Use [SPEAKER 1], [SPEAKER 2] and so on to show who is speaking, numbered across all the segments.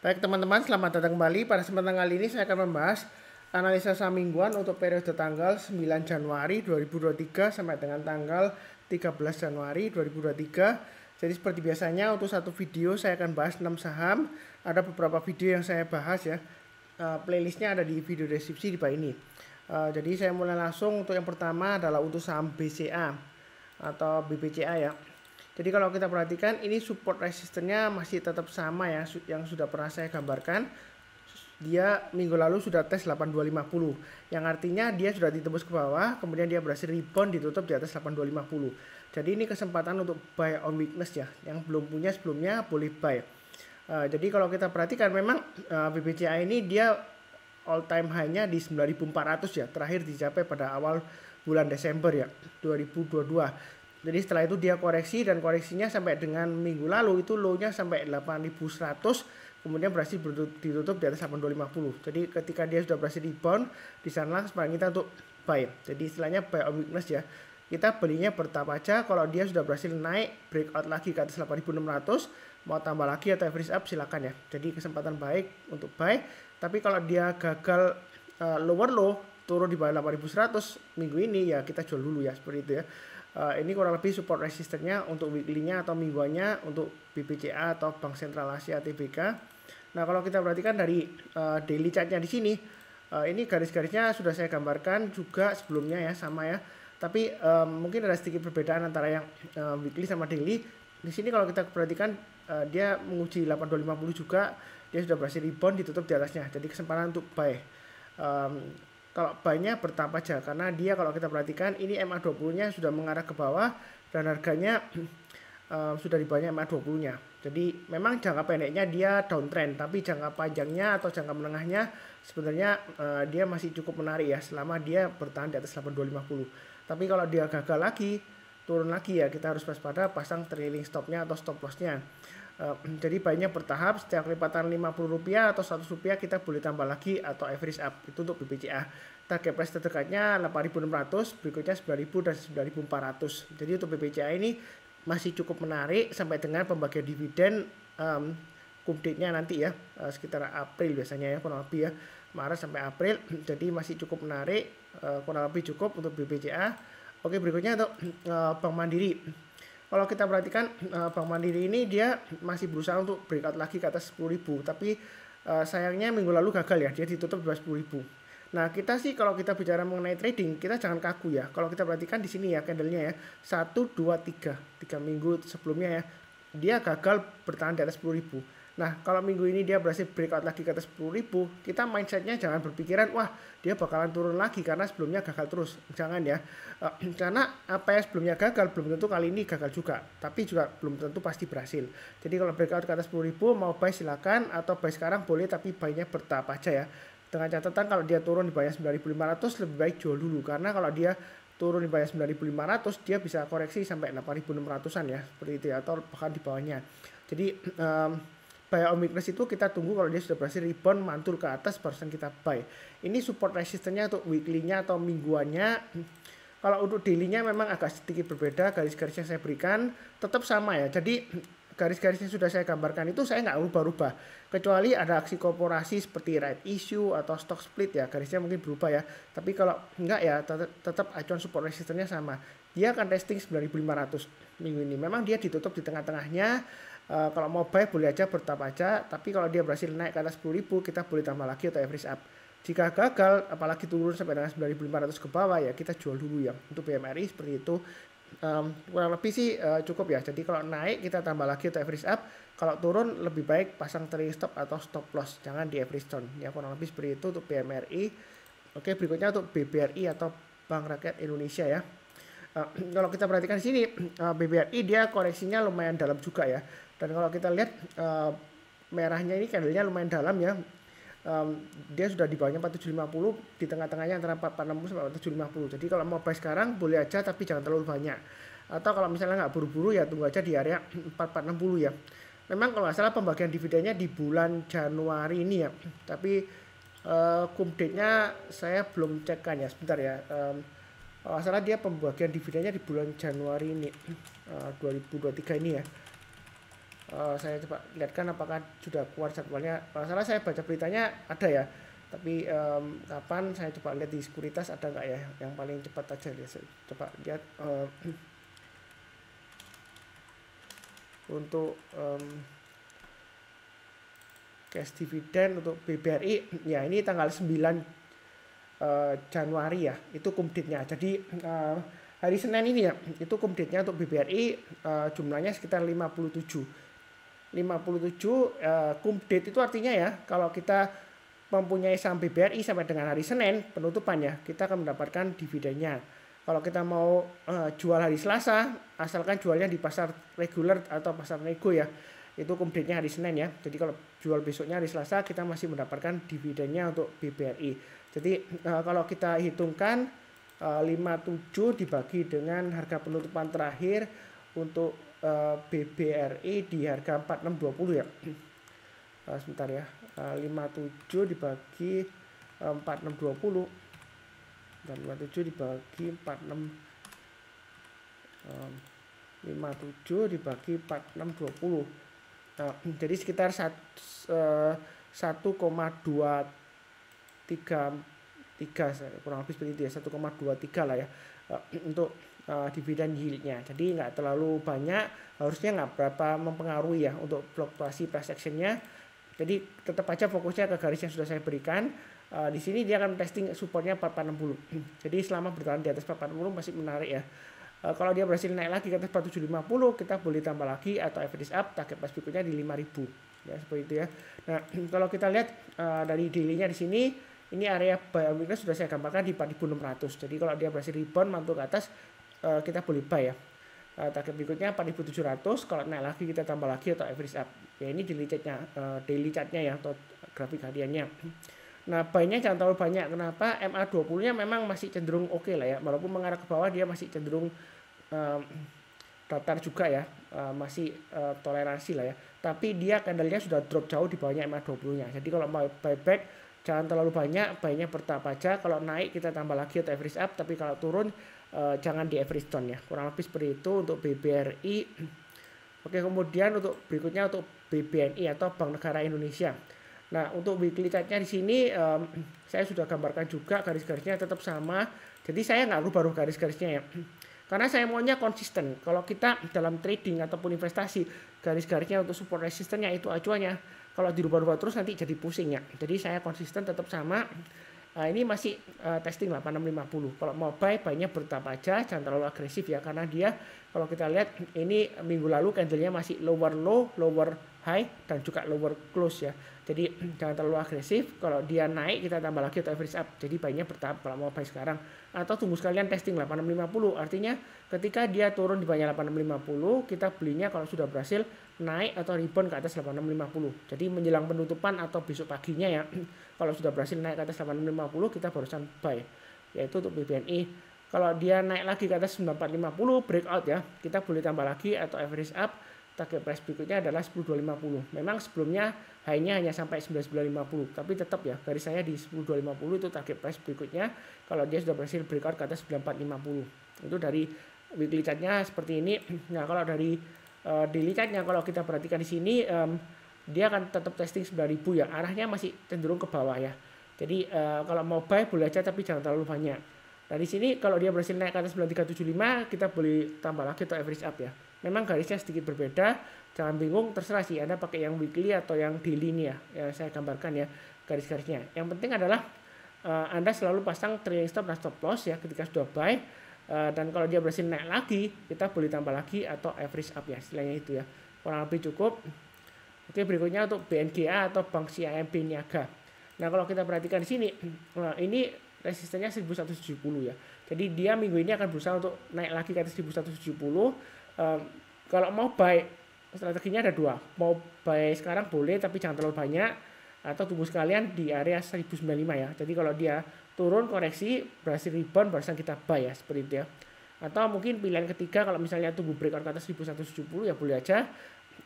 [SPEAKER 1] Baik teman-teman, selamat datang kembali. Pada kesempatan kali ini saya akan membahas analisa saham mingguan untuk periode tanggal 9 Januari 2023 sampai dengan tanggal 13 Januari 2023. Jadi seperti biasanya untuk satu video saya akan bahas 6 saham. Ada beberapa video yang saya bahas ya. Playlistnya ada di video deskripsi di bawah ini. Jadi saya mulai langsung. Untuk yang pertama adalah untuk saham BCA atau BBCA ya. Jadi kalau kita perhatikan ini support resistennya masih tetap sama ya, yang sudah pernah saya gambarkan. Dia minggu lalu sudah tes 8250, yang artinya dia sudah ditembus ke bawah, kemudian dia berhasil rebound ditutup di atas 8250. Jadi ini kesempatan untuk buy on weakness ya, yang belum punya sebelumnya boleh buy. Jadi kalau kita perhatikan memang BBCA ini dia all time high-nya di 9400 ya, terakhir dicapai pada awal bulan Desember ya 2022. Jadi setelah itu dia koreksi, dan koreksinya sampai dengan minggu lalu itu low-nya sampai 8100, kemudian berhasil ditutup di atas 8250. Jadi ketika dia sudah berhasil rebound, di sana kesempatan kita untuk buy. Jadi istilahnya buy on weakness ya. Kita belinya bertahap aja. Kalau dia sudah berhasil naik breakout lagi ke atas 8600, mau tambah lagi atau average up silakan ya. Jadi kesempatan baik untuk buy. Tapi kalau dia gagal lower low, turun di bawah 8100 minggu ini ya kita jual dulu ya, seperti itu ya. Ini kurang lebih support resistennya untuk weekly-nya atau mingguannya untuk BBCA atau Bank Sentral Asia TBK. Nah, kalau kita perhatikan dari daily chart-nya di sini, ini garis-garisnya sudah saya gambarkan juga sebelumnya ya, sama ya. Tapi mungkin ada sedikit perbedaan antara yang weekly sama daily. Di sini kalau kita perhatikan dia menguji 8250 juga, dia sudah berhasil rebound ditutup di atasnya. Jadi kesempatan untuk buy. Kalau buy-nya bertahap aja, karena dia kalau kita perhatikan ini MA20-nya sudah mengarah ke bawah dan harganya sudah di bawahnya MA20-nya. Jadi memang jangka pendeknya dia downtrend, tapi jangka panjangnya atau jangka menengahnya sebenarnya dia masih cukup menarik ya selama dia bertahan di atas 8250. Tapi kalau dia gagal lagi, turun lagi ya, kita harus waspada, pasang trailing stop-nya atau stop loss-nya. Jadi buy-nya bertahap, setiap kelipatan Rp50 atau Rp100 kita boleh tambah lagi atau average up. Itu untuk BBCA. Target price terdekatnya 8.600, berikutnya 9.000 dan 9.400. Jadi untuk BBCA ini masih cukup menarik sampai dengan pembagian dividen cum date-nya nanti ya, sekitar April biasanya ya, kurang lebih ya, Maret sampai April. Jadi masih cukup menarik, kurang lebih cukup untuk BBCA. Oke, berikutnya untuk Bank Mandiri. Kalau kita perhatikan Bank Mandiri ini dia masih berusaha untuk breakout lagi ke atas 10.000, tapi sayangnya minggu lalu gagal ya, dia ditutup di bawah 10.000. Nah, kita sih kalau kita bicara mengenai trading, kita jangan kaku ya. Kalau kita perhatikan di sini ya candlenya ya, 1 2 3 minggu sebelumnya ya, dia gagal bertahan di atas 10.000. Nah, kalau minggu ini dia berhasil breakout lagi ke atas 10.000, kita mindsetnya jangan berpikiran wah dia bakalan turun lagi karena sebelumnya gagal terus. Jangan ya, karena apa yang sebelumnya gagal belum tentu kali ini gagal juga, tapi juga belum tentu pasti berhasil. Jadi kalau breakout ke atas 10.000 mau buy silakan, atau buy sekarang boleh, tapi buy-nya bertahap aja ya. Dengan catatan kalau dia turun di bawah 9.500 lebih baik jual dulu, karena kalau dia turun di bawah 9.500 dia bisa koreksi sampai 8.600-an ya, seperti itu ya, atau bahkan di bawahnya. Jadi buy on weakness itu kita tunggu kalau dia sudah berhasil rebound mantul ke atas barusan kita buy. Ini support resistennya untuk weekly-nya atau mingguannya. Kalau untuk daily-nya memang agak sedikit berbeda, garis-garisnya saya berikan tetap sama ya. Jadi garis-garisnya sudah saya gambarkan itu saya nggak ubah-ubah, kecuali ada aksi korporasi seperti right issue atau stock split ya, garisnya mungkin berubah ya. Tapi kalau enggak ya tetap acuan support resistennya sama. Dia akan testing 9.500 minggu ini. Memang dia ditutup di tengah-tengahnya. Kalau mau buy boleh aja bertahap aja, tapi kalau dia berhasil naik ke atas 10.000 kita boleh tambah lagi atau average up. Jika gagal apalagi turun sampai dengan 9.500 ke bawah ya kita jual dulu ya. Untuk BMRI seperti itu. Kurang lebih sih cukup ya. Jadi kalau naik kita tambah lagi atau average up, kalau turun lebih baik pasang trailing stop atau stop loss, jangan di average down ya. Kurang lebih seperti itu untuk BMRI. Oke, berikutnya untuk BBRI atau Bank Rakyat Indonesia ya. Kalau kita perhatikan di sini BBRI dia koreksinya lumayan dalam juga ya. Dan kalau kita lihat merahnya ini candlenya lumayan dalam ya. Dia sudah di bawahnya 4750, di tengah-tengahnya antara 460 sampai 4750. Jadi kalau mau buy sekarang boleh aja, tapi jangan terlalu banyak. Atau kalau misalnya nggak buru-buru ya tunggu aja di area 4460 ya. Memang kalau nggak salah pembagian dividennya di bulan Januari ini ya. Tapi cum date-nya saya belum cekkan ya, sebentar ya. Kalau nggak salah dia pembagian dividennya di bulan Januari ini 2023 ini ya. Saya coba lihatkan apakah sudah keluar jadwalnya. Salah saya baca beritanya ada ya, tapi kapan saya coba lihat di sekuritas ada nggak ya, yang paling cepat aja ya. Saya coba lihat untuk cash dividend untuk BBRI ya, ini tanggal 9 Januari ya, itu cum date-nya. Jadi hari Senin ini ya, itu cum date-nya untuk BBRI jumlahnya sekitar 57 cum date itu artinya ya, kalau kita mempunyai saham BBRI sampai dengan hari Senin penutupannya, kita akan mendapatkan dividennya. Kalau kita mau jual hari Selasa, asalkan jualnya di pasar reguler atau pasar nego ya, itu cum date-nya hari Senin ya. Jadi kalau jual besoknya hari Selasa, kita masih mendapatkan dividennya untuk BBRI. Jadi kalau kita hitungkan 57 dibagi dengan harga penutupan terakhir untuk BBRI di harga 4620 ya. Sebentar ya. 57 dibagi 4620 dan 57 dibagi 57 dibagi 4620. Nah, jadi sekitar 1,233 kurang lebih seperti itu ya, 1,23 lah ya untuk dividen yieldnya. Jadi nggak terlalu banyak, harusnya nggak berapa mempengaruhi ya untuk fluktuasi price actionnya. Jadi tetap aja fokusnya ke garis yang sudah saya berikan. Di sini dia akan testing supportnya 4460. Jadi selama bertahan di atas 4460 masih menarik ya. Kalau dia berhasil naik lagi ke atas 4750, kita boleh tambah lagi atau average up, target price berikutnya di 5000 ya, seperti itu ya. Nah, kalau kita lihat dari daily-nya di sini, ini area buy and weakness sudah saya gambarkan di 4600. Jadi kalau dia berhasil rebound mantul ke atas, kita boleh buy ya. Target berikutnya 4700, kalau naik lagi kita tambah lagi atau average up. Ya ini daily chartnya ya, atau grafik hariannya. Nah, buy-nya jangan terlalu banyak. Kenapa? MA20-nya memang masih cenderung oke lah ya. Walaupun mengarah ke bawah, dia masih cenderung datar juga ya. Masih toleransi lah ya. Tapi dia candle-nya sudah drop jauh di bawahnya MA20-nya. Jadi kalau mau buyback, jangan terlalu banyak. Buy-nya bertahap aja. Kalau naik kita tambah lagi atau average up. Tapi kalau turun, jangan di average down ya. Kurang lebih seperti itu untuk BBRI. Oke, kemudian untuk berikutnya untuk BBNI atau Bank Negara Indonesia. Nah, untuk weekly chart-nya di sini saya sudah gambarkan juga, garis-garisnya tetap sama. Jadi saya nggak rubah garis-garisnya ya. Karena saya maunya konsisten. Kalau kita dalam trading ataupun investasi, garis-garisnya untuk support resistance-nya itu acuannya. Kalau dirubah-rubah terus nanti jadi pusing ya. Jadi saya konsisten tetap sama. Ini masih testing 8650. Kalau mau buy-nya bertahap aja, jangan terlalu agresif ya. Karena dia kalau kita lihat ini minggu lalu candle-nya masih lower low, lower high, dan juga lower close ya. Jadi jangan terlalu agresif. Kalau dia naik kita tambah lagi atau average up. Jadi buy-nya bertahap kalau mau buy sekarang. Atau tunggu sekalian testing 8650. Artinya ketika dia turun di bawahnya 8650, kita belinya kalau sudah berhasil naik atau rebound ke atas 8650. Jadi menjelang penutupan atau besok paginya ya. Kalau sudah berhasil naik ke atas 8650, kita barusan buy. Yaitu untuk BBNI. Kalau dia naik lagi ke atas 9450 breakout ya, kita boleh tambah lagi atau average up. Target price berikutnya adalah 10250. Memang sebelumnya high-nya hanya sampai 9950, tapi tetap ya garis saya di 10250 itu target price berikutnya kalau dia sudah berhasil breakout ke atas 9450. Itu dari weekly chart-nya seperti ini. Nah, kalau dari daily chart-nya kalau kita perhatikan di sini dia akan tetap testing 9000 ya. Arahnya masih cenderung ke bawah ya. Jadi kalau mau buy boleh aja tapi jangan terlalu banyak. Nah, di sini kalau dia berhasil naik ke atas 9375, kita boleh tambah lagi atau average up ya. Memang garisnya sedikit berbeda, jangan bingung, terserah sih Anda pakai yang weekly atau yang daily nih ya, yang saya gambarkan ya garis-garisnya. Yang penting adalah Anda selalu pasang trailing stop dan stop loss ya ketika sudah buy, dan kalau dia berhasil naik lagi, kita boleh tambah lagi atau average up ya, istilahnya itu ya. Kurang lebih cukup. Oke, berikutnya untuk BNGA atau Bank CIMB Niaga. Nah, kalau kita perhatikan di sini, ini resistennya 1170 ya. Jadi dia minggu ini akan berusaha untuk naik lagi ke atas 1170. Kalau mau buy, strateginya ada dua. Mau buy sekarang boleh tapi jangan terlalu banyak, atau tunggu sekalian di area 1095 ya. Jadi kalau dia turun koreksi berhasil rebound barusan kita buy ya, seperti itu ya. Atau mungkin pilihan ketiga kalau misalnya tunggu breakout ke atas 1170 ya boleh aja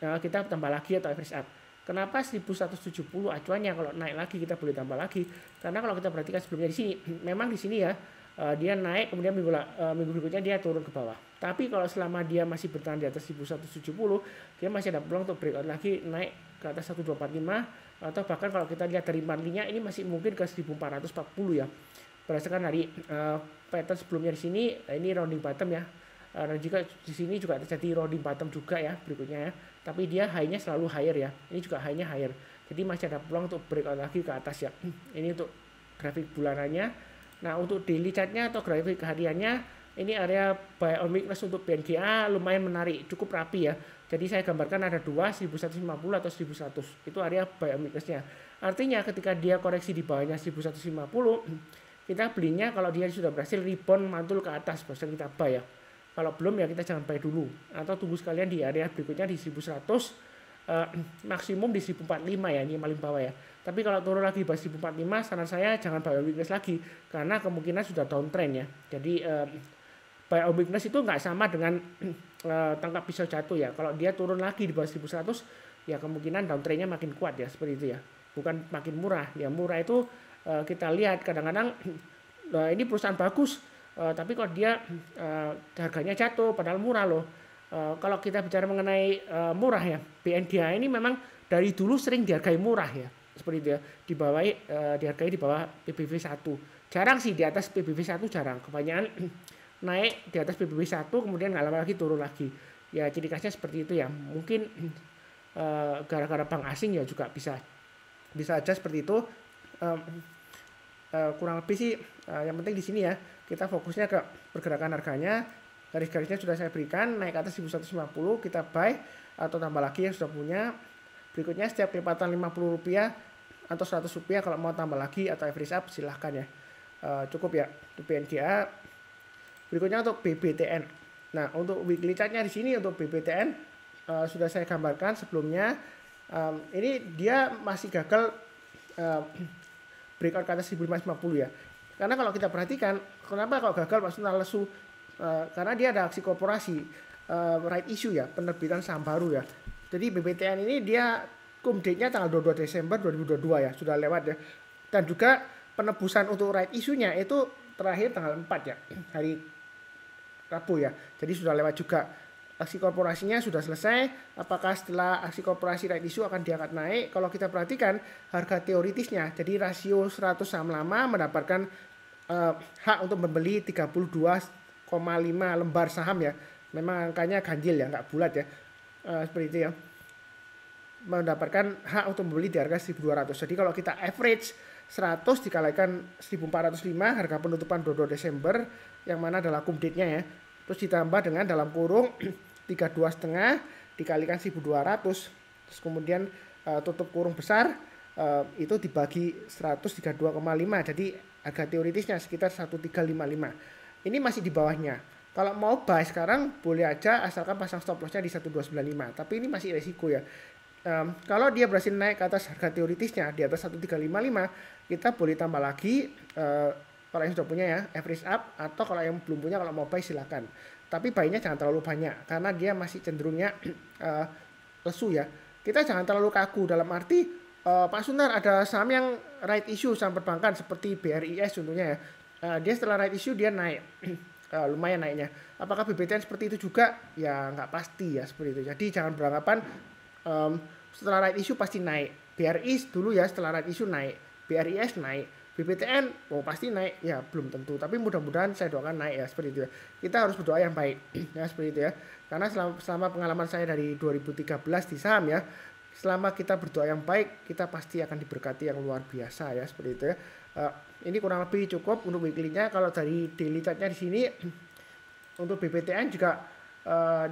[SPEAKER 1] kita tambah lagi atau average up. Kenapa 1170 acuannya, kalau naik lagi kita boleh tambah lagi. Karena kalau kita perhatikan sebelumnya di sini, memang di sini ya dia naik kemudian minggu berikutnya dia turun ke bawah. Tapi kalau selama dia masih bertahan di atas 1170, dia masih ada peluang untuk breakout lagi naik ke atas 1245, atau bahkan kalau kita lihat dari monthly-nya ini masih mungkin ke 1440 ya. Berdasarkan dari pattern sebelumnya di sini, ini rounding bottom ya. Dan juga di sini juga terjadi rounding bottom juga ya berikutnya ya. Tapi dia high-nya selalu higher ya. Ini juga high-nya higher. Jadi masih ada peluang untuk breakout lagi ke atas ya. Ini untuk grafik bulanannya. Nah, untuk daily chart-nya atau grafik hariannya, ini area buy on weakness untuk BNGA lumayan menarik, cukup rapi ya. Jadi saya gambarkan ada dua, 1150 atau 1100. Itu area buy on weakness-nya. Artinya ketika dia koreksi di bawahnya 1150, kita belinya kalau dia sudah berhasil rebound mantul ke atas, baru kita buy ya. Kalau belum ya kita jangan buy dulu, atau tunggu sekalian di area berikutnya di 1100, maksimum di 1045 ya, ini yang paling bawah ya. Tapi kalau turun lagi di 1045, saran saya jangan buy on weakness lagi, karena kemungkinan sudah downtrend ya. Jadi buy on weakness itu nggak sama dengan tangkap pisau jatuh ya. Kalau dia turun lagi di bawah 1100, ya kemungkinan downtrendnya makin kuat ya, seperti itu ya. Bukan makin murah. Ya murah itu kita lihat kadang-kadang ini perusahaan bagus, tapi kalau dia harganya jatuh padahal murah loh. Kalau kita bicara mengenai murah ya, BNDA ini memang dari dulu sering dihargai murah ya, seperti itu ya, dihargai di bawah PBV 1. Jarang sih di atas PBV 1, jarang. Kebanyakan naik di atas PBV 1 kemudian nggak lama lagi turun lagi. Ya ciri khasnya seperti itu ya. Mungkin gara-gara bank asing ya juga bisa aja seperti itu. Kurang lebih sih yang penting di sini ya kita fokusnya ke pergerakan harganya. Garis-garisnya sudah saya berikan, naik ke atas 1150 kita buy atau tambah lagi yang sudah punya. Berikutnya setiap kelipatan Rp50 atau Rp100 kalau mau tambah lagi atau average up silahkan ya. Cukup ya untuk BNGA. Berikutnya untuk BBTN. Nah, untuk weekly chart-nya di sini untuk BBTN sudah saya gambarkan sebelumnya. Ini dia masih gagal breakout ke atas 1550 ya. Karena kalau kita perhatikan, kenapa kalau gagal maksudnya lesu? Karena dia ada aksi korporasi, right issue ya, penerbitan saham baru ya. Jadi BBTN ini dia cum date-nya tanggal 22 Desember 2022 ya, sudah lewat ya. Dan juga penebusan untuk right issue-nya itu terakhir tanggal 4 ya, hari Rabu ya. Jadi sudah lewat juga. Aksi korporasinya sudah selesai. Apakah setelah aksi korporasi right issue akan diangkat naik? Kalau kita perhatikan harga teoritisnya, jadi rasio 100 saham lama mendapatkan hak untuk membeli 32,5 lembar saham ya. Memang angkanya ganjil ya, nggak bulat ya. Seperti itu ya. Mendapatkan hak untuk membeli di harga 1.200. Jadi kalau kita average 100 dikalikan 1.405 harga penutupan 22 Desember yang mana adalah cum date-nya ya. Terus ditambah dengan dalam kurung 32,5 dikalikan 1.200. Terus kemudian tutup kurung besar itu dibagi 132,5. Jadi harga teoritisnya sekitar 1355. Ini masih di bawahnya. Kalau mau buy sekarang boleh aja asalkan pasang stop loss-nya di 1295. Tapi ini masih resiko ya. Kalau dia berhasil naik ke atas harga teoritisnya di atas 1355, kita boleh tambah lagi kalau yang sudah punya ya average up, atau kalau yang belum punya kalau mau buy silakan. Tapi buy-nya jangan terlalu banyak karena dia masih cenderungnya lesu ya. Kita jangan terlalu kaku dalam arti Pak Sunar ada saham yang right issue saham perbankan seperti BRIS contohnya ya. Dia setelah right issue dia naik. Lumayan naiknya. Apakah BBTN seperti itu juga? Ya nggak pasti ya seperti itu. Jadi jangan beranggapan setelah right issue pasti naik. BRI dulu ya setelah right issue naik. BRIS naik. BBTN pasti naik ya belum tentu, tapi mudah-mudahan saya doakan naik ya seperti itu ya. Kita harus berdoa yang baik ya seperti itu ya. Karena selama pengalaman saya dari 2013 di saham ya, selama kita berdoa yang baik kita pasti akan diberkati yang luar biasa ya seperti itu ya. Ini kurang lebih cukup untuk weekly-nya. Kalau dari daily chart-nya di sini untuk BBTN juga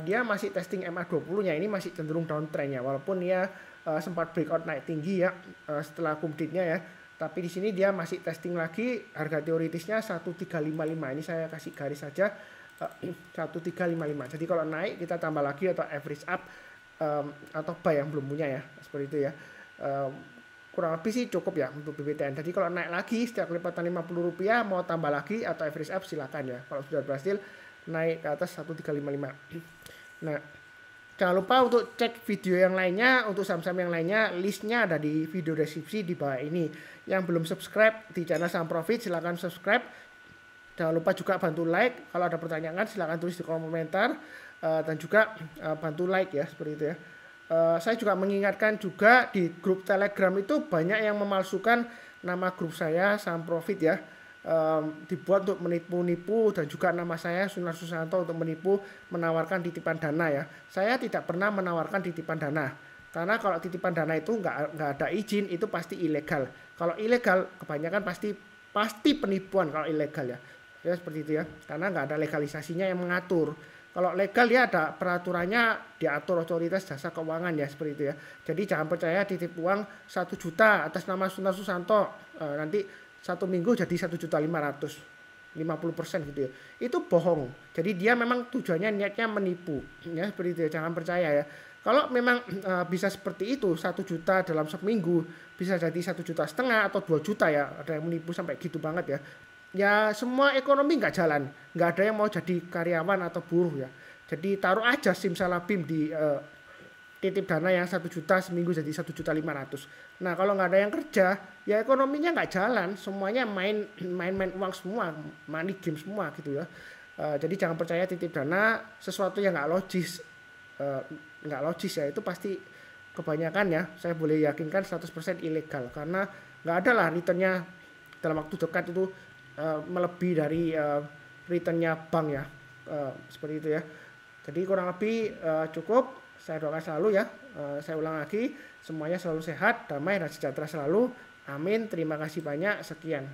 [SPEAKER 1] dia masih testing MA20-nya, ini masih cenderung downtrend-nya walaupun dia sempat breakout naik tinggi ya setelah cum date-nya ya. Tapi di sini dia masih testing lagi harga teoritisnya 1355. Ini saya kasih garis saja 1355. Jadi kalau naik kita tambah lagi atau average up atau buy yang belum punya ya. Seperti itu ya. Kurang lebih sih cukup ya untuk BBTN. Jadi kalau naik lagi setiap kelipatan Rp50 mau tambah lagi atau average up silakan ya. Kalau sudah berhasil naik ke atas 1355. Nah, jangan lupa untuk cek video yang lainnya, untuk saham-saham yang lainnya, listnya ada di video deskripsi di bawah ini. Yang belum subscribe di channel Saham Profit, silahkan subscribe. Jangan lupa juga bantu like. Kalau ada pertanyaan silahkan tulis di kolom komentar, dan juga bantu like ya, seperti itu ya. Saya juga mengingatkan juga di grup Telegram itu banyak yang memalsukan nama grup saya Saham Profit ya. Dibuat untuk menipu-nipu, dan juga nama saya Sunar Susanto untuk menipu, menawarkan titipan dana ya. Saya tidak pernah menawarkan titipan dana, karena kalau titipan dana itu nggak ada izin, itu pasti ilegal. Kalau ilegal kebanyakan pasti penipuan kalau ilegal ya. Ya seperti itu ya, karena nggak ada legalisasinya yang mengatur. Kalau legal ya ada peraturannya, diatur otoritas jasa keuangan ya, seperti itu ya. Jadi jangan percaya titip uang 1 juta atas nama Sunar Susanto, nanti 1 minggu jadi 1.500.000, 50% gitu ya. Itu bohong. Jadi dia memang tujuannya niatnya menipu ya, seperti itu ya. Jangan percaya ya. Kalau memang bisa seperti itu, 1 juta dalam seminggu bisa jadi 1,5 juta atau 2 juta ya. Ada yang menipu sampai gitu banget ya. Ya semua ekonomi nggak jalan, nggak ada yang mau jadi karyawan atau buruh ya. Jadi taruh aja simsalabim di titip dana yang 1 juta seminggu jadi 1.500.000. Nah kalau nggak ada yang kerja, ya ekonominya nggak jalan, semuanya main uang semua, money game semua gitu ya. Jadi jangan percaya titip dana sesuatu yang nggak logis, ya, itu pasti kebanyakan ya, saya boleh yakinkan 100% ilegal, karena nggak ada lah returnnya dalam waktu dekat itu melebihi dari returnnya bank ya, seperti itu ya. Jadi kurang lebih cukup. Saya doakan selalu ya, saya ulang lagi, semuanya selalu sehat, damai dan sejahtera selalu, amin. Terima kasih banyak, sekian.